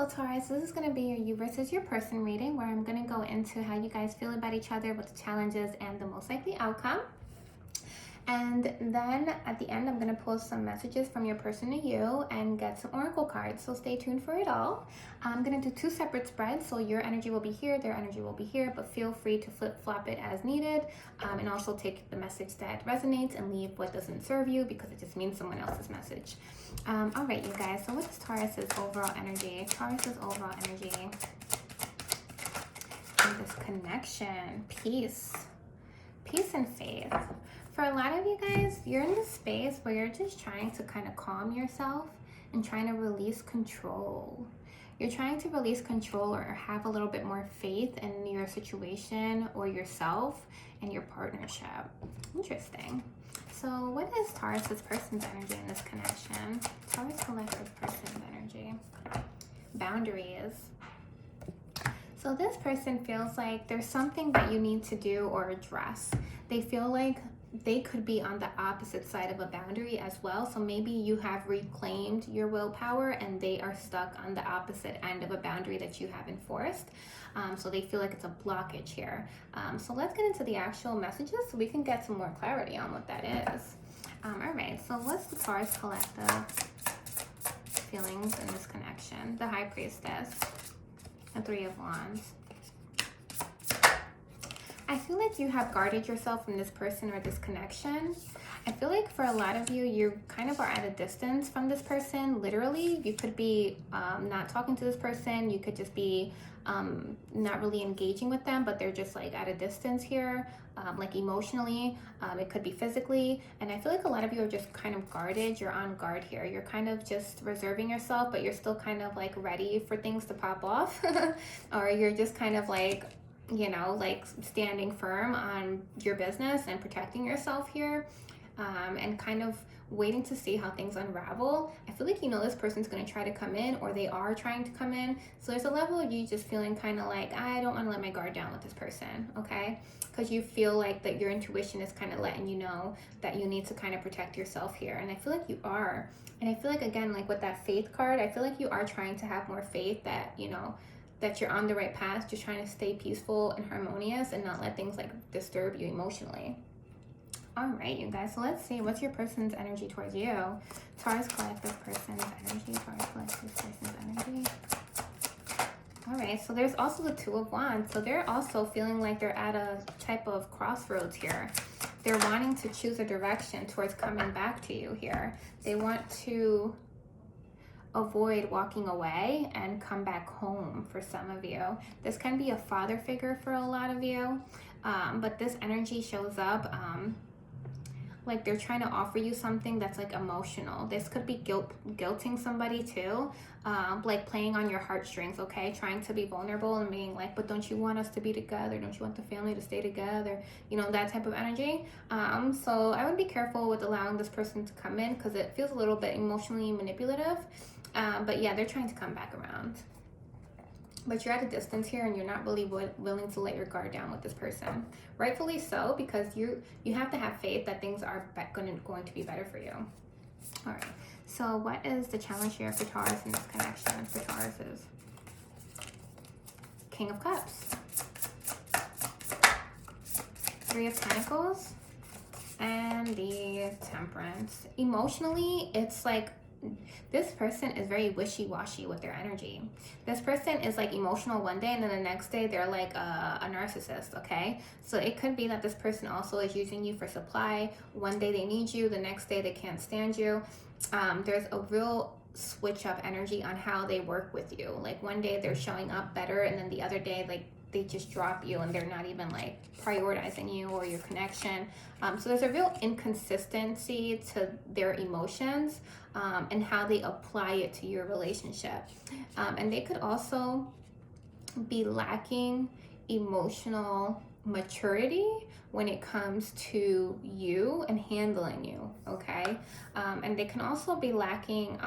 Hello Taurus, this is going to be your you versus your person reading where I'm going to go into how you guys feel about each other, what the challenges and the most likely outcome. And then at the end, I'm going to pull some messages from your person to you and get some oracle cards. So stay tuned for it all. I'm going to do 2 separate spreads. So your energy will be here, their energy will be here, but feel free to flip-flop it as needed. And also take the message that resonates and leave what doesn't serve you because it just means someone else's message. All right, you guys. So what is Taurus's overall energy? Taurus's overall energy in this connection. Peace and faith. For a lot of you guys, you're in this space where you're just trying to kind of calm yourself and trying to release control. You're trying to release control or have a little bit more faith in your situation or yourself and your partnership. Interesting. So what is Taurus's person's energy in this connection? Taurus collective person's energy. Boundaries. So this person feels like there's something that you need to do or address. They feel like they could be on the opposite side of a boundary as well. So maybe you have reclaimed your willpower and they are stuck on the opposite end of a boundary that you have enforced. So they feel like it's a blockage here. So let's get into the actual messages so we can get some more clarity on what that is. All right, so what's the Taurus collective feelings in this connection? The High Priestess, the 3 of Wands. I feel like you have guarded yourself from this person or this connection. I feel like for a lot of you, you kind of are at a distance from this person. Literally, you could be not talking to this person. You could just be not really engaging with them, but they're just like at a distance here, like emotionally. It could be physically. And I feel like a lot of you are just kind of guarded. You're on guard here. You're kind of just reserving yourself, but you're still kind of like ready for things to pop off. Or you're just kind of like, you know, like standing firm on your business and protecting yourself here, and kind of waiting to see how things unravel. I feel like, you know, this person's going to try to come in, or they are trying to come in. So there's a level of you just feeling kind of like, I don't want to let my guard down with this person, okay? Because you feel like that your intuition is kind of letting you know that you need to kind of protect yourself here. And I feel like you are. And I feel like, again, like with that faith card, I feel like you are trying to have more faith that, you know, that you're on the right path, just trying to stay peaceful and harmonious and not let things like disturb you emotionally. All right, you guys, so let's see, what's your person's energy towards you? Taurus collective person's energy, Taurus collective person's energy. All right, so there's also the 2 of Wands. So they're also feeling like they're at a type of crossroads here. They're wanting to choose a direction towards coming back to you here. They want to avoid walking away and come back home for some of you. This can be a father figure for a lot of you, but this energy shows up like they're trying to offer you something that's like emotional. This could be guilting somebody too, like playing on your heartstrings, okay? Trying to be vulnerable and being like, but don't you want us to be together? Don't you want the family to stay together? You know, that type of energy. So I would be careful with allowing this person to come in because it feels a little bit emotionally manipulative. But yeah, they're trying to come back around. But you're at a distance here and you're not really willing to let your guard down with this person. Rightfully so, because you have to have faith that things are going to be better for you. All right, so what is the challenge here for Taurus in this connection? For Taurus is King of Cups, 3 of Pentacles, and the Temperance. Emotionally, it's like this person is very wishy-washy with their energy. This person is like emotional one day and then the next day they're like a narcissist, okay? So it could be that this person also is using you for supply. One day they need you, the next day they can't stand you. There's a real switch up energy on how they work with you. Like one day they're showing up better and then the other day like they just drop you and they're not even like prioritizing you or your connection. So there's a real inconsistency to their emotions and how they apply it to your relationship. And they could also be lacking emotional maturity when it comes to you and handling you, okay? And they can also be lacking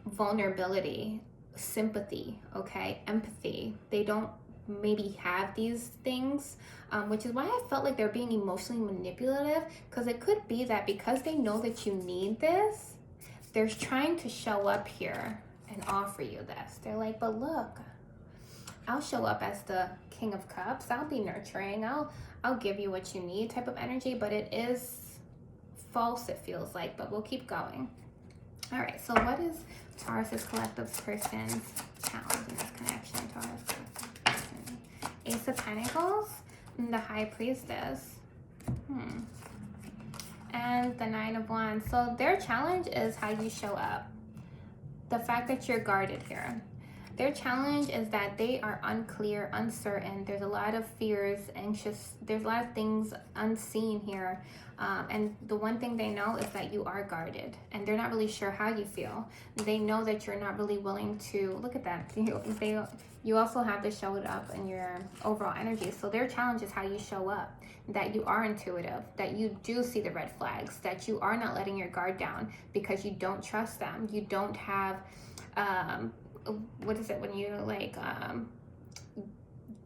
vulnerability, sympathy, okay, empathy. They don't maybe have these things, which is why I felt like they're being emotionally manipulative, because it could be that because they know that you need this, they're trying to show up here and can offer you this. They're like, but look, I'll show up as the King of Cups. I'll be nurturing. I'll give you what you need type of energy, but it is false, it feels like, but we'll keep going. All right, so what is Taurus's collective person's challenge in this connection? Taurus collective person. Ace of Pentacles, and the High Priestess. And the Nine of Wands. So their challenge is how you show up. The fact that you're guarded here. Their challenge is that they are unclear, uncertain. There's a lot of fears, anxious. There's a lot of things unseen here. And the one thing they know is that you are guarded. And they're not really sure how you feel. They know that you're not really willing to, look at that. You also have to show it up in your overall energy. So their challenge is how you show up. That you are intuitive. That you do see the red flags. That you are not letting your guard down because you don't trust them. You don't have... what is it when you like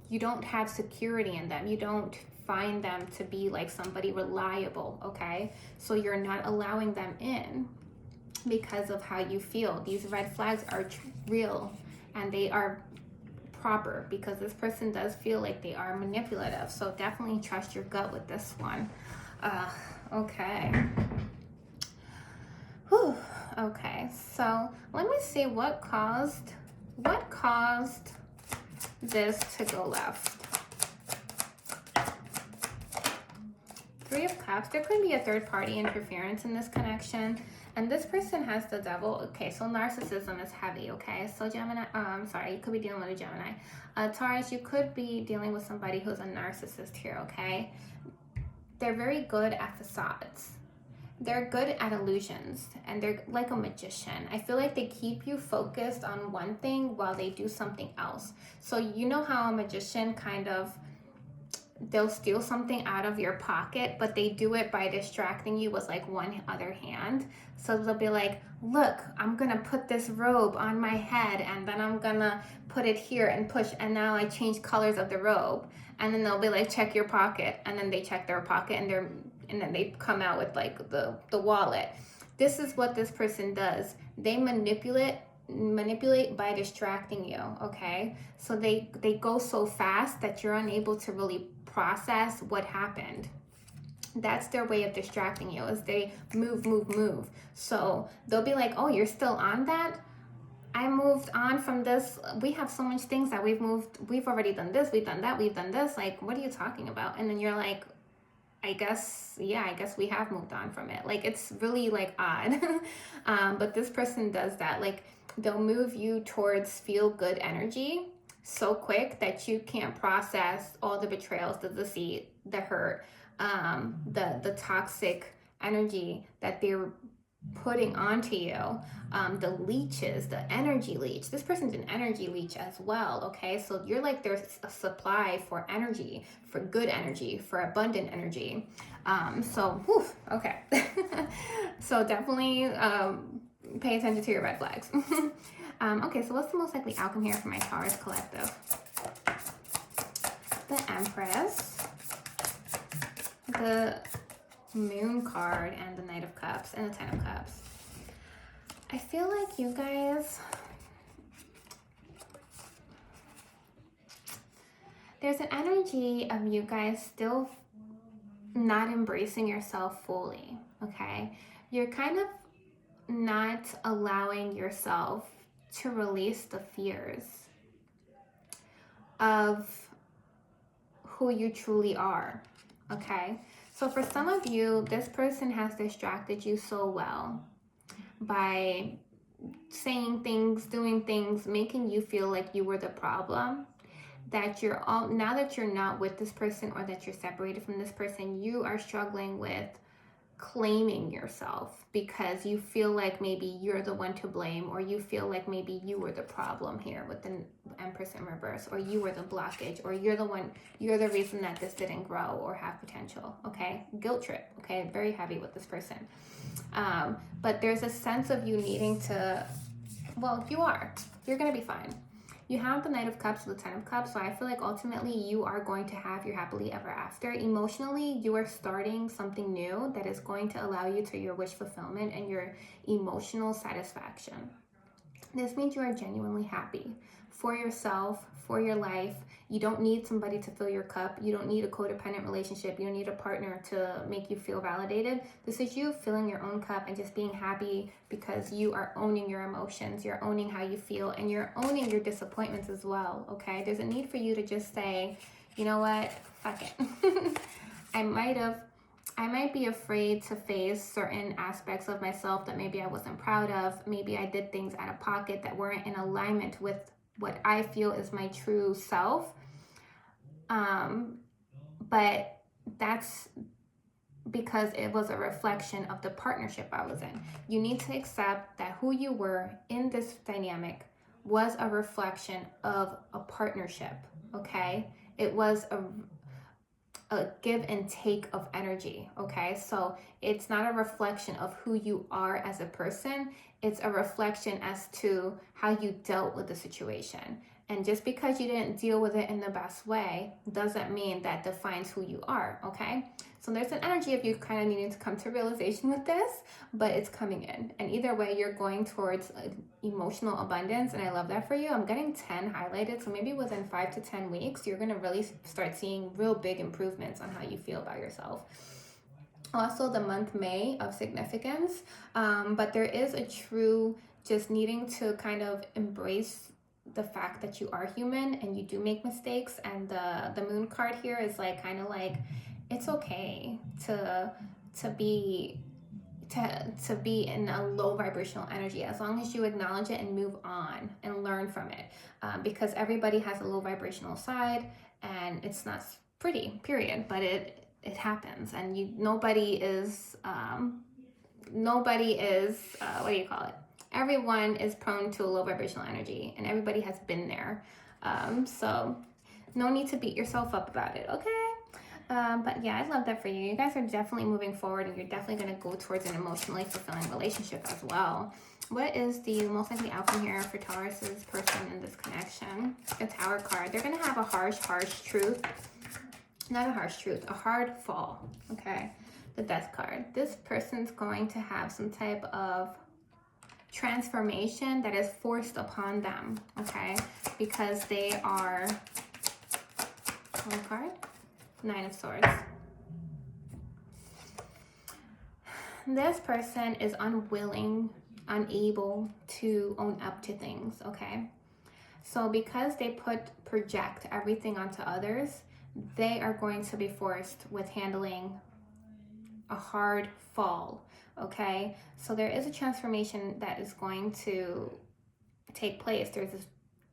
you don't have security in them, you don't find them to be like somebody reliable, okay? So you're not allowing them in because of how you feel. These red flags are real and they are proper because this person does feel like they are manipulative. So definitely trust your gut with this one. Okay. Whew. Okay, so let me see what caused this to go left. Three of Cups. There could be a third party interference in this connection. And this person has the Devil. Okay, so narcissism is heavy, okay? So Gemini, sorry, you could be dealing with a Gemini. Taurus, you could be dealing with somebody who's a narcissist here, okay? They're very good at facades. They're good at illusions, and they're like a magician. I feel like they keep you focused on one thing while they do something else. So you know how a magician kind of, they'll steal something out of your pocket, but they do it by distracting you with like one other hand. So they'll be like, look, I'm gonna put this robe on my head, and then I'm gonna put it here and push, and now I change colors of the robe. And then they'll be like, check your pocket, and then they check their pocket, and then they come out with like the wallet. This is what this person does. They manipulate by distracting you, okay? So they go so fast that you're unable to really process what happened. That's their way of distracting you, is they move. So they'll be like, oh, you're still on that? I moved on from this. We have so much things that we've moved. We've already done this. We've done that. We've done this. Like, what are you talking about? And then you're like, I guess we have moved on from it. Like, it's really like odd. But this person does that. Like, they'll move you towards feel good energy so quick that you can't process all the betrayals, the deceit, the hurt, the toxic energy that they're putting onto you, the leeches, the energy leech. This person's an energy leech as well, okay? So you're like, there's a supply for energy, for good energy, for abundant energy. Okay. So definitely pay attention to your red flags. Okay, so what's the most likely outcome here for my Taurus collective? The Empress, the Moon card, and the Knight of Cups, and the Ten of Cups. I feel like you guys, there's an energy of you guys still not embracing yourself fully, okay? You're kind of not allowing yourself to release the fears of who you truly are, okay? So for some of you, this person has distracted you so well by saying things, doing things, making you feel like you were the problem, that now that you're not with this person, or that you're separated from this person, you are struggling with claiming yourself because you feel like maybe you're the one to blame, or you feel like maybe you were the problem here with the Empress in reverse, or you were the blockage, or you're the reason that this didn't grow or have potential, okay? Guilt trip, okay? Very heavy with this person. But there's a sense of you needing to, well, you're gonna be fine. You have the Knight of Cups with the Ten of Cups, so I feel like ultimately you are going to have your happily ever after. Emotionally, you are starting something new that is going to allow you to your wish fulfillment and your emotional satisfaction. This means you are genuinely happy for yourself, for your life. You don't need somebody to fill your cup. You don't need a codependent relationship. You don't need a partner to make you feel validated. This is you filling your own cup and just being happy because you are owning your emotions. You're owning how you feel, and you're owning your disappointments as well, okay? There's a need for you to just say, you know what, fuck it. I might be afraid to face certain aspects of myself that maybe I wasn't proud of. Maybe I did things out of pocket that weren't in alignment with what I feel is my true self. But that's because it was a reflection of the partnership I was in. You need to accept that who you were in this dynamic was a reflection of a partnership, okay? It was a give and take of energy, okay? So it's not a reflection of who you are as a person. It's a reflection as to how you dealt with the situation. And just because you didn't deal with it in the best way doesn't mean that defines who you are, okay? So there's an energy of you kind of needing to come to realization with this, but it's coming in. And either way, you're going towards emotional abundance, and I love that for you. I'm getting 10 highlighted, so maybe within 5 to 10 weeks, you're gonna really start seeing real big improvements on how you feel about yourself. Also, the month May of significance, but there is a true just needing to kind of embrace the fact that you are human and you do make mistakes. And the moon card here is like kind of like it's okay to be in a low vibrational energy, as long as you acknowledge it and move on and learn from it, because everybody has a low vibrational side, and it's not pretty, period, but it happens. And nobody is what do you call it, everyone is prone to a low vibrational energy, and everybody has been there. So no need to beat yourself up about it, okay? But yeah, I love that for you. You guys are definitely moving forward, and you're definitely going to go towards an emotionally fulfilling relationship as well. What is the most likely outcome here for Taurus's person in this connection? The Tower card. They're going to have a harsh truth. Not a harsh truth, a hard fall, okay? The Death card. This person's going to have some type of transformation that is forced upon them, okay? Because they are, one card, Nine of Swords. This person is unwilling, unable to own up to things, okay? So because they project everything onto others, they are going to be forced with handling a hard fall, okay? So there is a transformation that is going to take place. There's this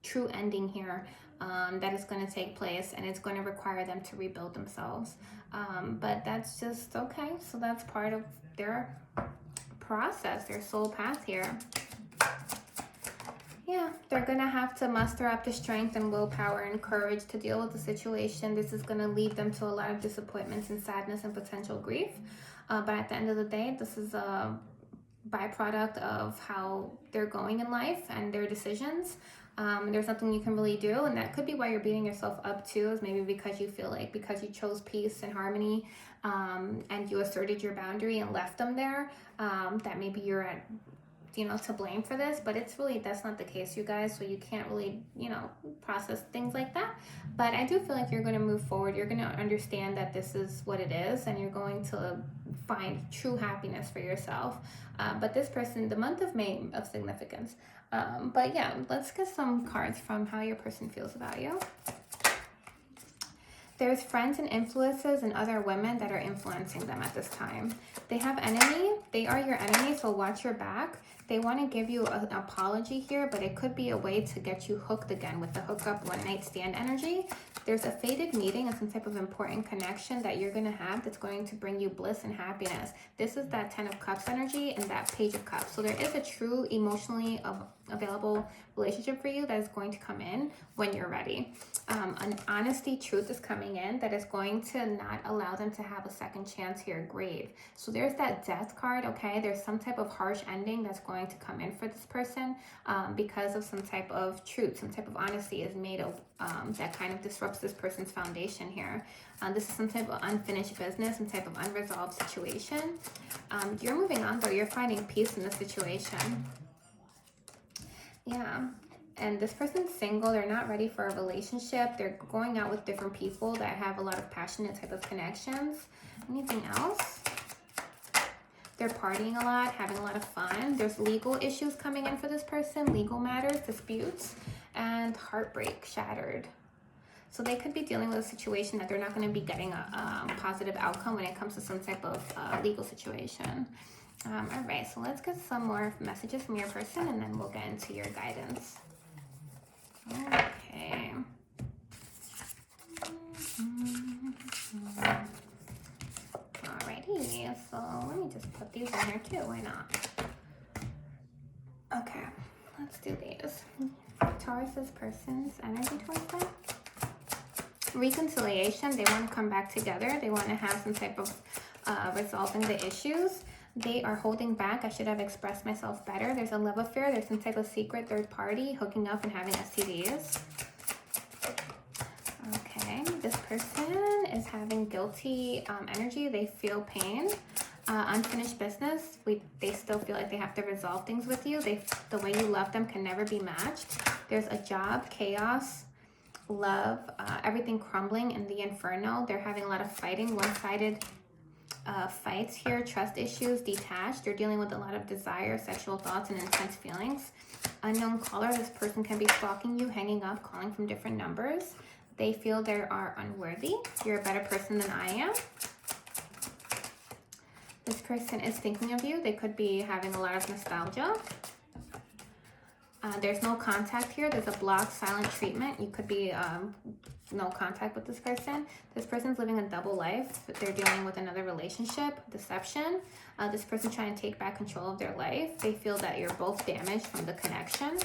true ending here that is going to take place, and it's going to require them to rebuild themselves. But that's just okay. So that's part of their process, their soul path here. Yeah, they're going to have to muster up the strength and willpower and courage to deal with the situation. This is going to lead them to a lot of disappointments and sadness and potential grief. But at the end of the day, this is a byproduct of how they're going in life and their decisions. There's nothing you can really do, and that could be why you're beating yourself up too, is maybe because you feel like because you chose peace and harmony and you asserted your boundary and left them there, that maybe you're at to blame for this. But it's really, that's not the case, you guys. So you can't really process things like that. But I do feel like you're going to move forward. You're going to understand that this is what it is, and you're going to find true happiness for yourself. But this person, the month of May of significance. But yeah, let's get some cards from how your person feels about you. There's friends and influences and other women that are influencing them at this time. They have enemy. They are your enemy, so watch your back. They want to give you an apology here, but it could be a way to get you hooked again with the hookup one night stand energy. There's a fated meeting and some type of important connection that you're going to have that's going to bring you bliss and happiness. This is that 10 of Cups energy and that Page of Cups. So there is a true emotionally available relationship for you that is going to come in when you're ready. An honesty truth is coming in that is going to not allow them to have a second chance here, grave. So there's that Death card, okay? There's some type of harsh ending that's going to come in for this person because of some type of truth, some type of honesty is made of that kind of disrupts this person's foundation here. This is some type of unfinished business, some type of unresolved situation. You're moving on though. You're finding peace in the situation. Yeah. And this person's single. They're not ready for a relationship. They're going out with different people that have a lot of passionate type of connections. Anything else? They're partying a lot, having a lot of fun. There's legal issues coming in for this person, legal matters, disputes, and heartbreak, shattered. So they could be dealing with a situation that they're not going to be getting a positive outcome when it comes to some type of legal situation. All right, so let's get some more messages from your person, and then we'll get into your guidance. Okay. Alrighty, so let me just put these in here too, why not? Okay, let's do these. Taurus's person's energy towards them. Reconciliation, they want to come back together. They want to have some type of resolving the issues. They are holding back. I should have expressed myself better. There's a love affair. There's some type of secret third party hooking up and having STDs. Okay, this person is having guilty energy. They feel pain. Unfinished business. They still feel like they have to resolve things with you. The way you love them can never be matched. There's a job, chaos, love, everything crumbling in the inferno. They're having a lot of fighting, one-sided fights here, trust issues, detached. They're dealing with a lot of desire, sexual thoughts, and intense feelings. Unknown caller. This person can be stalking you, hanging up, calling from different numbers. They feel they are unworthy. You're a better person than I am. This person is thinking of you. They could be having a lot of nostalgia. There's no contact here. There's a blocked, silent treatment. You could be no contact with this person. This person's living a double life. They're dealing with another relationship, deception. This person's trying to take back control of their life. They feel that you're both damaged from the connection.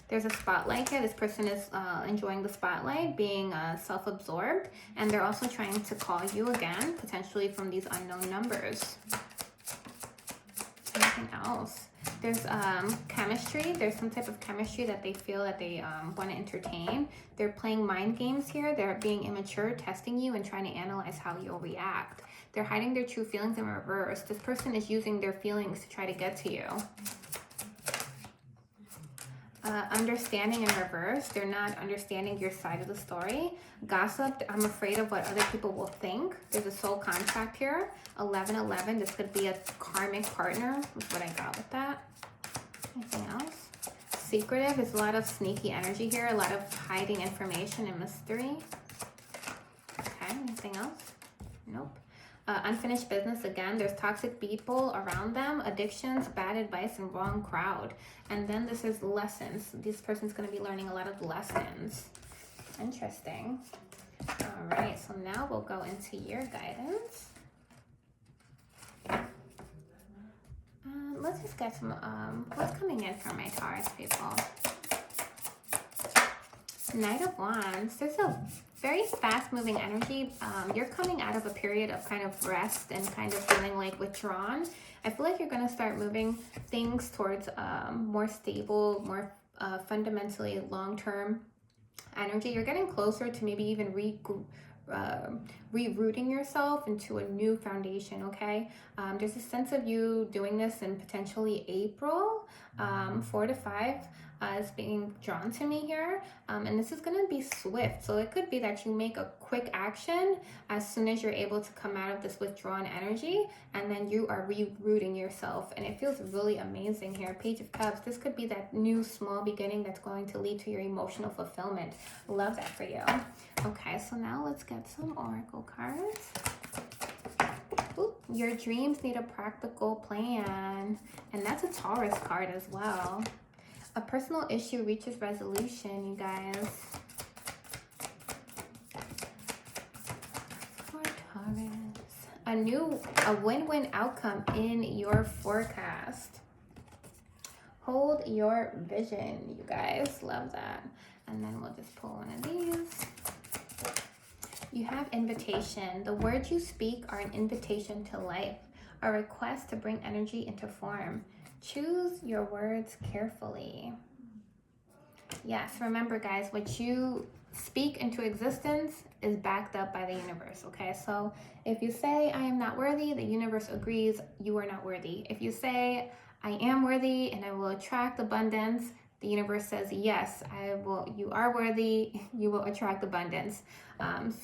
There's a spotlight here. This person is enjoying the spotlight, being self-absorbed, and they're also trying to call you again, potentially from these unknown numbers. Anything else? There's chemistry. There's some type of chemistry that they feel that they want to entertain. They're playing mind games here. They're being immature, testing you, and trying to analyze how you'll react. They're hiding their true feelings in reverse. This person is using their feelings to try to get to you. Understanding in reverse. They're not understanding your side of the story. Gossip. I'm afraid of what other people will think. There's a soul contract here. 1111. This could be a karmic partner. That's what I got with that. Anything else? Secretive. There's a lot of sneaky energy here. A lot of hiding information and mystery. Okay. Anything else? Nope. Unfinished business again. There's toxic people around them, addictions, bad advice, and wrong crowd. And then this is lessons. This person's going to be learning a lot of lessons. Interesting. All right, so now we'll go into your guidance. Let's just get some, what's coming in from my Taurus people? Knight of Wands. There's a very fast-moving energy. You're coming out of a period of kind of rest and kind of feeling like withdrawn. I feel like you're going to start moving things towards more stable, more fundamentally long-term energy. You're getting closer to maybe even rerouting yourself into a new foundation, okay? There's a sense of you doing this in potentially April, 4 to 5. Is being drawn to me here, and this is going to be swift, so it could be that you make a quick action as soon as you're able to come out of this withdrawn energy, and then you are rerouting yourself, and it feels really amazing here. Page of Cups. This could be that new small beginning that's going to lead to your emotional fulfillment. Love that for you. Okay, so now let's get some oracle cards. Ooh, your dreams need a practical plan, and that's a Taurus card as well. A personal issue reaches resolution, you guys. For Taurus. A win-win outcome in your forecast. Hold your vision, you guys. Love that. And then we'll just pull one of these. You have invitation. The words you speak are an invitation to life, a request to bring energy into form. Choose your words carefully. Yes, remember guys, what you speak into existence is backed up by the universe, okay? So if you say, I am not worthy, the universe agrees you are not worthy. If you say, I am worthy and I will attract abundance. The universe says, yes, I will. You are worthy. You will attract abundance.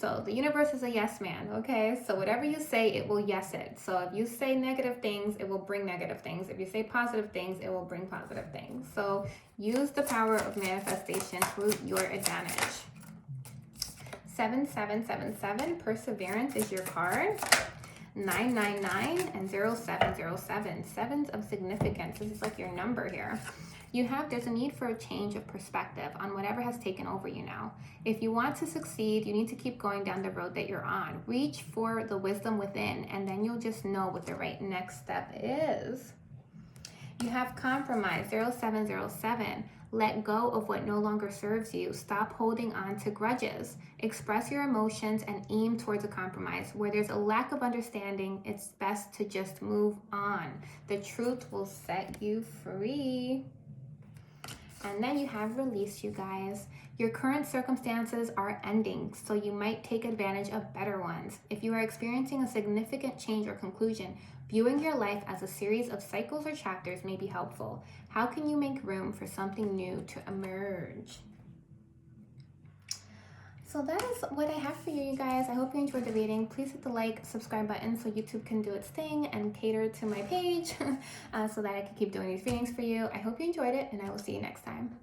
So the universe is a yes man, okay? So whatever you say, it will yes it. So if you say negative things, it will bring negative things. If you say positive things, it will bring positive things. So use the power of manifestation to your advantage. 7777, perseverance is your card. 999 and 0707, sevens of significance. This is like your number here. There's a need for a change of perspective on whatever has taken over you now. If you want to succeed, you need to keep going down the road that you're on. Reach for the wisdom within, and then you'll just know what the right next step is. You have compromise, 0707. Let go of what no longer serves you. Stop holding on to grudges. Express your emotions and aim towards a compromise. Where there's a lack of understanding, it's best to just move on. The truth will set you free. And then you have release, you guys. Your current circumstances are ending, so you might take advantage of better ones. If you are experiencing a significant change or conclusion, viewing your life as a series of cycles or chapters may be helpful. How can you make room for something new to emerge? So that is what I have for you, you guys. I hope you enjoyed the reading. Please hit the like, subscribe button so YouTube can do its thing and cater to my page so that I can keep doing these readings for you. I hope you enjoyed it, and I will see you next time.